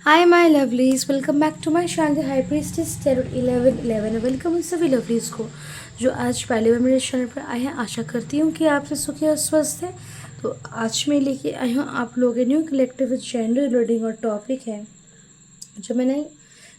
Hi my lovelies, welcome back to my channel The High Priestess Tarot 1111। Welcome उन सभी lovelies को जो आज पहली बार मेरे चैनल पर आए हैं। आशा करती हूँ कि आप सब सुखी और स्वस्थ हैं। तो आज मैं लेके आई हूँ आप लोगों के न्यू कलेक्टिव जेंडर रीडिंग और टॉपिक है जो मैंने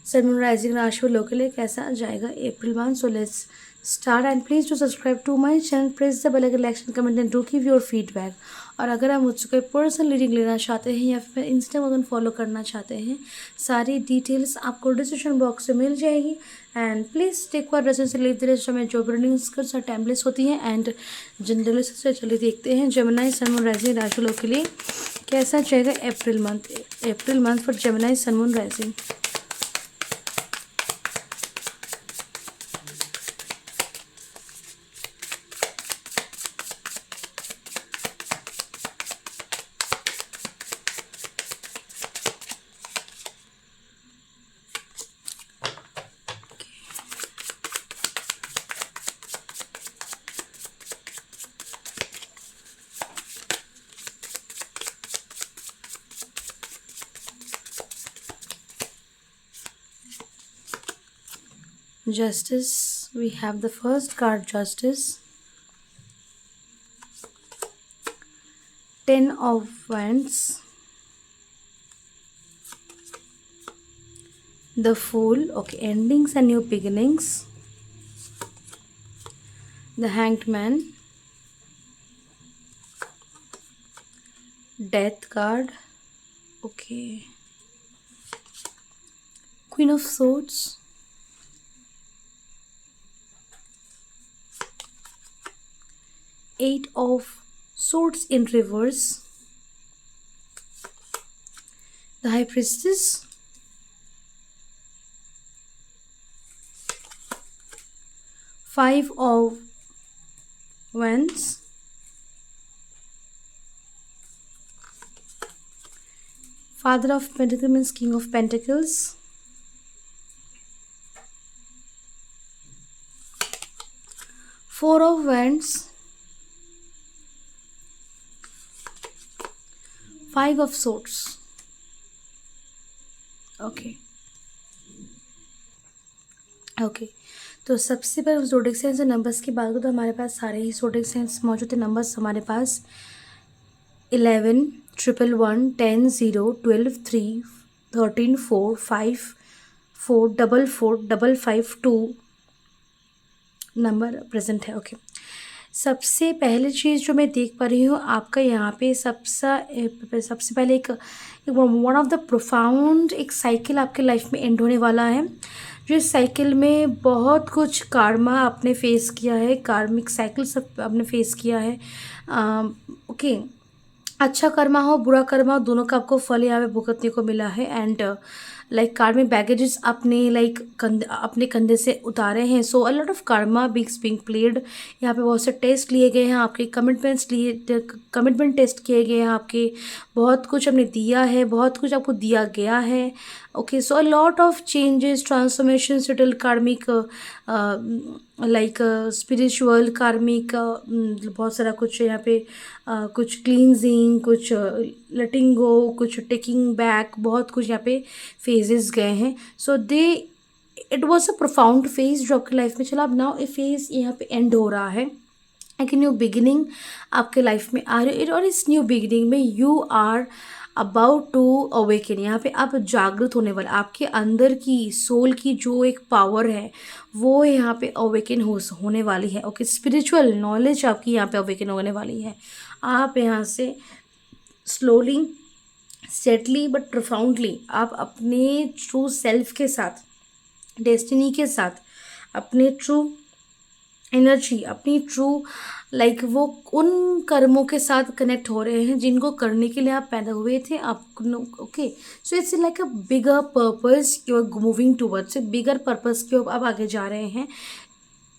सन राइजिंग राशि पर लोग के लिए कैसा जाएगा April month. So let's start and please to subscribe to my channel, press the bell icon, like and comment and do give your feedback. और अगर आप मुझसे कोई पर्सनल रीडिंग लेना चाहते हैं या फिर इंस्टाग्राम फॉलो करना चाहते हैं, सारी डिटेल्स आपको डिस्क्रिप्शन बॉक्स में मिल जाएगी। And please take one reason से लीव द रेस्ट में जो रीडिंग्स कर सर टाइमलेस होती हैं। एंड जनरली से चलिए देखते हैं जेमिनी सन मून राइजिंग राशि लोग के लिए कैसा जाएगा April month for Gemini sun moon rising. Justice, we have the first card, Justice. 10 of Wands. The Fool, okay, endings and new beginnings. The Hanged Man. Death card, okay. Queen of Swords. Eight of Swords in reverse. The High Priestess. Five of Wands. Father of Pentacles means King of Pentacles. Four of Wands. Five of Swords. Okay तो सबसे पहले जोडिक science और numbers की बात करूँ तो हमारे पास सारे ही जोडिक साइंस मौजूद है। नंबर्स हमारे पास 11, 111, 10, 0, 12, 3, 13, 4, 5, 4, 4, 4, 5, 2 नंबर प्रेजेंट है। ओके सबसे पहली चीज़ जो मैं देख पा रही हूँ आपका यहाँ पे सबसे पहले एक वन ऑफ द प्रोफाउंड एक साइकिल आपके लाइफ में एंड होने वाला है। जो इस साइकिल में बहुत कुछ कार्मा आपने फेस किया है, कार्मिक साइकिल सब आपने फेस किया है। ओके अच्छा कर्मा हो बुरा कर्मा हो दोनों का आपको फल यहाँ पे भुगतने को मिला है। एंड लाइक कार्मिक बैगेजेस आपने अपने कंधे से उतारे हैं। So a lot of karma being played. यहाँ पे बहुत से टेस्ट लिए गए हैं आपके, कमिटमेंट टेस्ट किए गए हैं आपके, बहुत कुछ आपने दिया है, बहुत कुछ आपको दिया गया है। Okay so a lot of changes, transformation, settle कार्मिक, लाइक स्पिरिचुअल कार्मिक, बहुत सारा कुछ यहाँ पे कुछ क्लींजिंग, कुछ लेटिंग गो, कुछ टेकिंग बैक, बहुत कुछ यहाँ पे फेजेस गए हैं। So it was a profound phase जो आपकी लाइफ में चला। अब नाउ ए फेज यहाँ पे एंड हो रहा है, एक न्यू बिगिनिंग आपके लाइफ में आ रही है। और इस न्यू बिगिनिंग में you are about to awaken. यहाँ पे आप जागृत होने वाले, आपके अंदर की सोल की जो एक पावर है वो यहाँ पे अवेकन होने वाली है। ओके स्पिरिचुअल नॉलेज आपकी यहाँ पे अवेकन होने वाली है। आप यहाँ से स्लोली, स्टेटली बट प्रोफाउंडली आप अपने ट्रू सेल्फ के साथ, डेस्टिनी के साथ, अपने ट्रू एनर्जी, अपनी ट्रू लाइक वो उन कर्मों के साथ कनेक्ट हो रहे हैं जिनको करने के लिए आप पैदा हुए थे। आप okay so it's like a bigger purpose you are moving towards, bigger purpose की ओर आप आगे जा रहे हैं।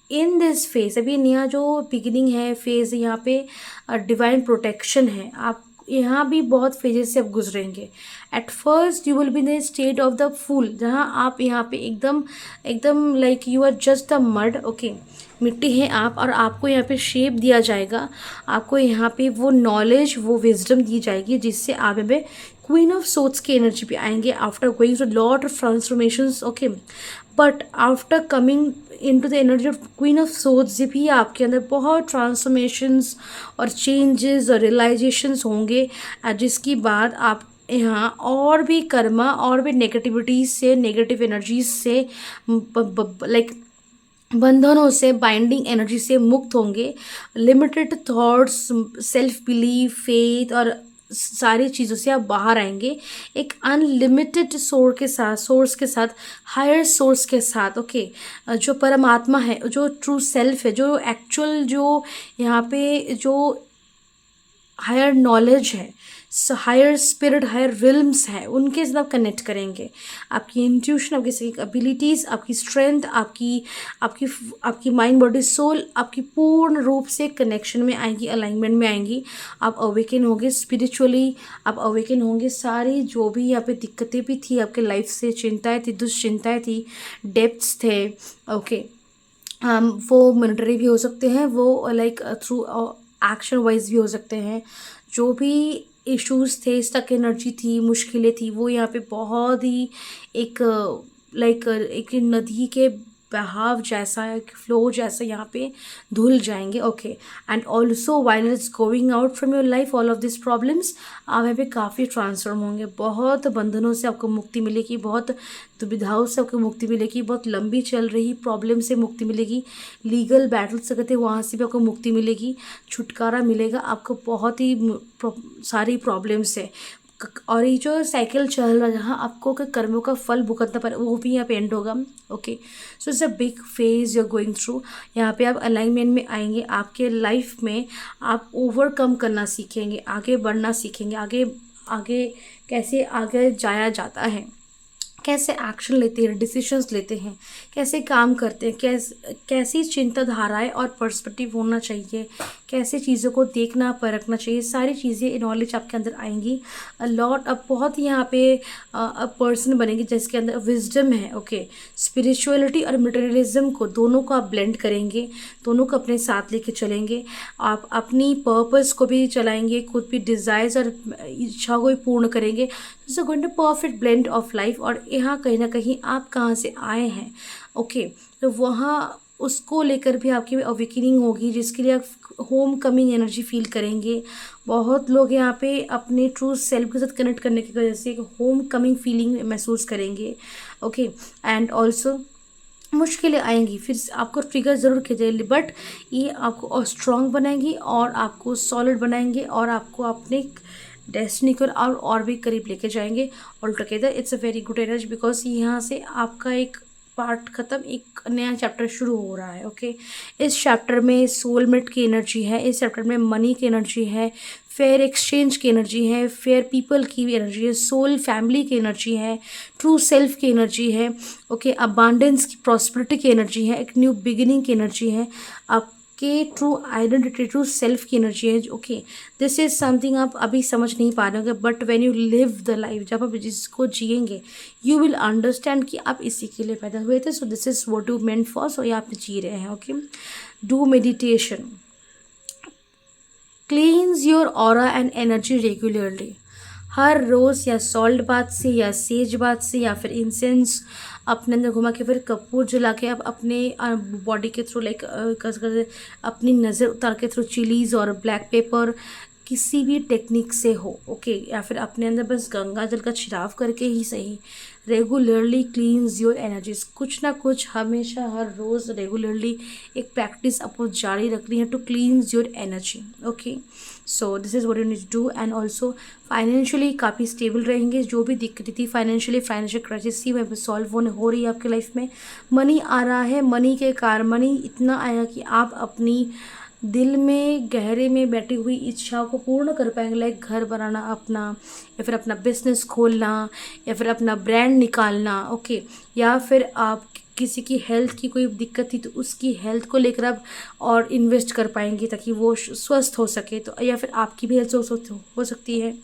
इन दिस फेज अभी नया जो बिगिनिंग है फेज, यहाँ पे डिवाइन प्रोटेक्शन है। आप यहाँ भी बहुत फेजेस से आप गुजरेंगे। At first you will be in the state of the fool, जहाँ आप यहाँ पे एकदम एकदम like you are just the mud. Okay मिट्टी है आप, और आपको यहाँ पे शेप दिया जाएगा, आपको यहाँ पे वो नॉलेज, वो विजडम दी जाएगी जिससे आप यहाँ पे क्वीन ऑफ सोट्स की एनर्जी पे आएंगे after going through lot of transformations, okay. But after coming in to the energy of queen of swords भी आपके अंदर बहुत ट्रांसफॉर्मेशंस और चेंजेस और रियलाइजेशंस होंगे, जिसकी बाद आप यहाँ और भी कर्मा और भी नेगेटिविटीज से, नेगेटिव एनर्जीज से, लाइक बंधनों से, बाइंडिंग एनर्जी से मुक्त होंगे। Limited thoughts, self belief, faith और सारी चीज़ों से आप बाहर आएंगे एक अनलिमिटेड सोर्स के साथ, हायर सोर्स के साथ, ओके। जो परमात्मा है, जो ट्रू सेल्फ है, जो एक्चुअल, जो यहाँ पे जो हायर नॉलेज है, हायर स्पिरिट, हायर रिल्म्स है, उनके साथ आप कनेक्ट करेंगे। आपकी इंट्यूशन, आपकी साइकिक एबिलिटीज़, आपकी स्ट्रेंथ, आपकी आपकी आपकी माइंड, बॉडी, सोल आपकी पूर्ण रूप से कनेक्शन में आएंगी, अलाइनमेंट में आएंगी। आप अवेकन होंगे स्पिरिचुअली, आप अवेकन होंगे। सारी जो भी यहाँ पे दिक्कतें भी थी आपके लाइफ से, चिंताएँ थी, दुश्चिंताएँ थी, डेप्थ्स थे, ओके, वो मिलिट्री भी हो सकते हैं, वो लाइक थ्रू एक्शन वाइज भी हो सकते हैं। जो भी इश्यूज थे, स्टक एनर्जी थी, मुश्किलें थी, वो यहाँ पे बहुत ही एक लाइक एक नदी के बहाव जैसा, एक फ्लो जैसा यहाँ पे धुल जाएंगे, okay. And also while it's going out from your life all of this problems, आप यहाँ पे काफ़ी ट्रांसफॉर्म होंगे। बहुत बंधनों से आपको मुक्ति मिलेगी, बहुत दुविधाओं से आपको मुक्ति मिलेगी, बहुत लंबी चल रही प्रॉब्लम से मुक्ति मिलेगी, लीगल बैटल से कहते हैं वहाँ से भी आपको मुक्ति मिलेगी, छुटकारा मिलेगा आपको बहुत ही सारी प्रॉब्लम से। और ये जो साइकिल चल रहा है जहाँ आपको के कर्मों का फल भुगतना पड़े, वो भी यहाँ पे एंड होगा, okay. So it's a big phase you are going through. यहाँ पे आप अलाइनमेंट में आएंगे। आपके लाइफ में आप ओवरकम करना सीखेंगे, आगे बढ़ना सीखेंगे, आगे आगे कैसे आगे जाया जाता है, कैसे एक्शन लेते हैं, डिसीजंस लेते हैं, कैसे काम करते हैं, कैसी चिंताधाराएं और पर्सपेक्टिव होना चाहिए, कैसे चीज़ों को देखना परखना चाहिए, सारी चीज़ें नॉलेज आपके अंदर आएंगी। लॉट अब बहुत यहाँ पे पर्सन बनेंगे जिसके अंदर विजडम है, ओके। स्पिरिचुअलिटी और मटेरियलिज्म को, दोनों को आप ब्लेंड करेंगे, दोनों को अपने साथ लेके चलेंगे। आप अपनी पर्पस को भी चलाएंगे, खुद भी डिज़ायर्स और इच्छा को भी पूर्ण करेंगे। It's a going to perfect blend of life. और यहाँ कहीं ना कहीं आप कहाँ से आए हैं, ओके, तो वहाँ उसको लेकर भी आपकी अवेकनिंग होगी, जिसके लिए आप होम कमिंग एनर्जी फील करेंगे। बहुत लोग यहाँ पे अपने ट्रू सेल्फ के साथ कनेक्ट करने की वजह से एक होम कमिंग फीलिंग महसूस करेंगे, ओके। एंड ऑल्सो मुश्किलें आएंगी, फिर आपको ट्रिगर ज़रूर किया जाएगी, बट ये आपको और स्ट्रॉन्ग बनाएंगी और आपको सॉलिड बनाएंगे और आपको अपने डेस्टिनी को और भी करीब लेके जाएंगे। All together it's a very good energy, because यहाँ से आपका एक पार्ट ख़त्म, एक नया चैप्टर शुरू हो रहा है, ओके। इस चैप्टर में सोलमेट की एनर्जी है, इस चैप्टर में मनी की एनर्जी है, फेयर एक्सचेंज की एनर्जी है, फेयर पीपल की एनर्जी है, सोल फैमिली की एनर्जी है, ट्रू सेल्फ की एनर्जी है, ओके। अबांडेंस की, प्रॉस्पेरिटी की एनर्जी है, एक न्यू बिगिनिंग की एनर्जी है, आपके ट्रू आइडेंटिटी, ट्रू सेल्फ की एनर्जी है, ओके। दिस इज़ समथिंग आप अभी समझ नहीं पा रहे होंगे, but when you live the life, जब आप जिसको जिएंगे, यू विल अंडरस्टैंड कि आप इसी के लिए पैदा हुए थे। So this is what you meant for, so ये आप जी रहे हैं, okay. Do meditation, cleanse your aura and energy regularly. हर रोज़ या सॉल्ट बाथ से या सेज बाथ से या फिर इंसेंस अपने अंदर घुमा के, फिर कपूर जला के आप अपने बॉडी के थ्रू लाइक अपनी नज़र उतार के थ्रू चिलीज़ और ब्लैक पेपर, किसी भी टेक्निक से हो, ओके, या फिर अपने अंदर बस गंगा जल का छिड़ाव करके ही सही, रेगुलरली क्लीन्स योर एनर्जीज। कुछ ना कुछ हमेशा हर रोज़ रेगुलरली एक प्रैक्टिस आपको जारी रखनी है to cleanse your energy, okay. So this is what you need to do. And also financially काफ़ी स्टेबल रहेंगे। जो भी दिक्कत थी फाइनेंशियल क्राइसिस थी वह सॉल्व होने हो रही है आपके लाइफ में। मनी आ रहा है, मनी के कारण मनी इतना आया कि आप अपनी दिल में गहरे में बैठी हुई इच्छाओं को पूर्ण कर पाएंगे, लाइक घर बनाना अपना, या फिर अपना बिजनेस खोलना, या फिर अपना ब्रांड निकालना, ओके। या फिर आप किसी की हेल्थ की कोई दिक्कत थी तो उसकी हेल्थ को लेकर आप और इन्वेस्ट कर पाएंगे ताकि वो स्वस्थ हो सके, तो या फिर आपकी भी हेल्थ स्वस्थ हो सकती है,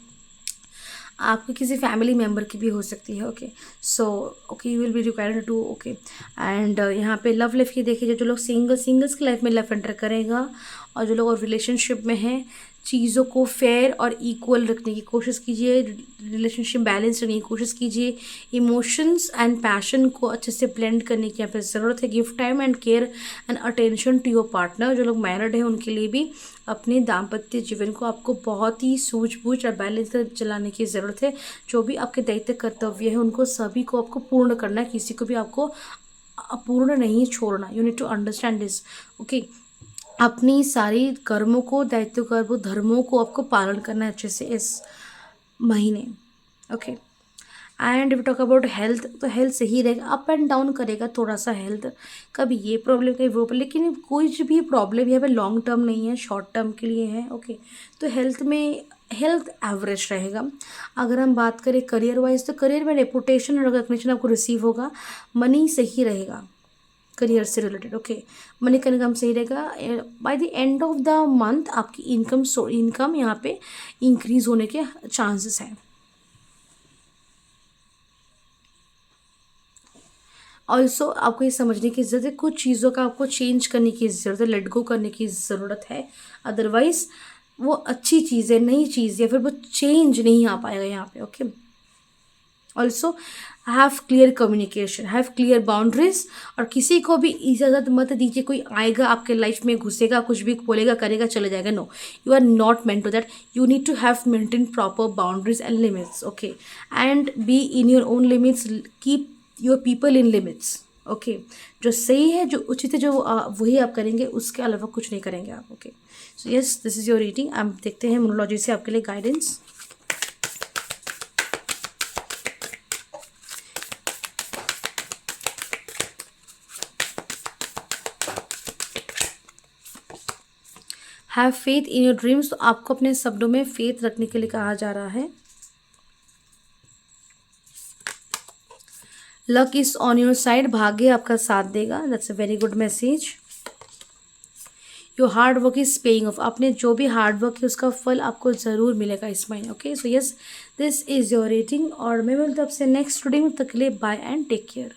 आपके किसी फैमिली मेम्बर की भी हो सकती है, okay. So okay, you will be required to, okay. And यहाँ पे लव लाइफ की देखिए, जो लोग सिंगल्स की लाइफ में लव एंटर करेगा और जो लोग और रिलेशनशिप में हैं, चीज़ों को फेयर और इक्वल रखने की कोशिश कीजिए, रिलेशनशिप बैलेंस रखने की कोशिश कीजिए, इमोशंस एंड पैशन को अच्छे से ब्लेंड करने की यहाँ पे ज़रूरत है। Give time and care and attention to your partner. जो लोग मैरिड हैं उनके लिए भी अपने दाम्पत्य जीवन को आपको बहुत ही सूझबूझ और बैलेंस से चलाने की ज़रूरत है। जो भी आपके दायित्व कर्तव्य है उनको सभी को आपको पूर्ण करना है, किसी को भी आपको अपूर्ण नहीं छोड़ना। You need to understand this, okay. अपनी सारी कर्मों को, दायित्व कर्मों, धर्मों को आपको पालन करना है अच्छे से इस महीने, okay. And we talk about health, तो हेल्थ सही रहेगा, अप एंड डाउन करेगा थोड़ा सा हेल्थ, कभी ये प्रॉब्लम कभी वो, लेकिन कोई भी प्रॉब्लम यहाँ पे लॉन्ग टर्म नहीं है, शॉर्ट टर्म के लिए है, ओके। तो हेल्थ एवरेज रहेगा। अगर हम बात करें करियर वाइज, तो करियर में रेपुटेशन और रिकग्निशन आपको रिसीव होगा। मनी सही रहेगा करियर से रिलेटेड, ओके। मनी का इनकम सही रहेगा। By the end of the month आपकी इनकम यहाँ पे इंक्रीज होने के चांसेस हैं। ऑल्सो आपको ये समझने की ज़रूरत है, कुछ चीज़ों का आपको चेंज करने की ज़रूरत है, लेट गो करने की ज़रूरत है। अदरवाइज वो अच्छी चीज़ है, नई चीज़ है, फिर वो चेंज नहीं आ पाएगा यहाँ पे, okay. Also have clear communication, have clear boundaries, और किसी को भी इजाज़त मत दीजिए कोई आएगा आपके लाइफ में, घुसेगा, कुछ भी बोलेगा, करेगा, चले जाएगा। No, you are not meant to that. You need to have maintain proper boundaries and limits, okay. And be in your own limits, keep your people in limits, okay. जो सही है, जो उचित है, जो वही आप करेंगे, उसके अलावा कुछ नहीं करेंगे आप, okay. So yes, this is your reading. आप देखते हैं न्यूमरोलॉजी से आपके लिए guidance. Have faith in your dreams, तो आपको अपने सपनों में फेथ रखने के लिए कहा जा रहा है। Luck is on your side, भाग्य आपका साथ देगा, that's a very good message. Your hard work is paying off, आपने जो भी हार्ड वर्क है उसका फल आपको ज़रूर मिलेगा इस महीने, okay. So yes, this is your rating, और मैं मिलता हूँ आपसे नेक्स्ट रीडिंग। तक के लिए बाय एंड टेक केयर।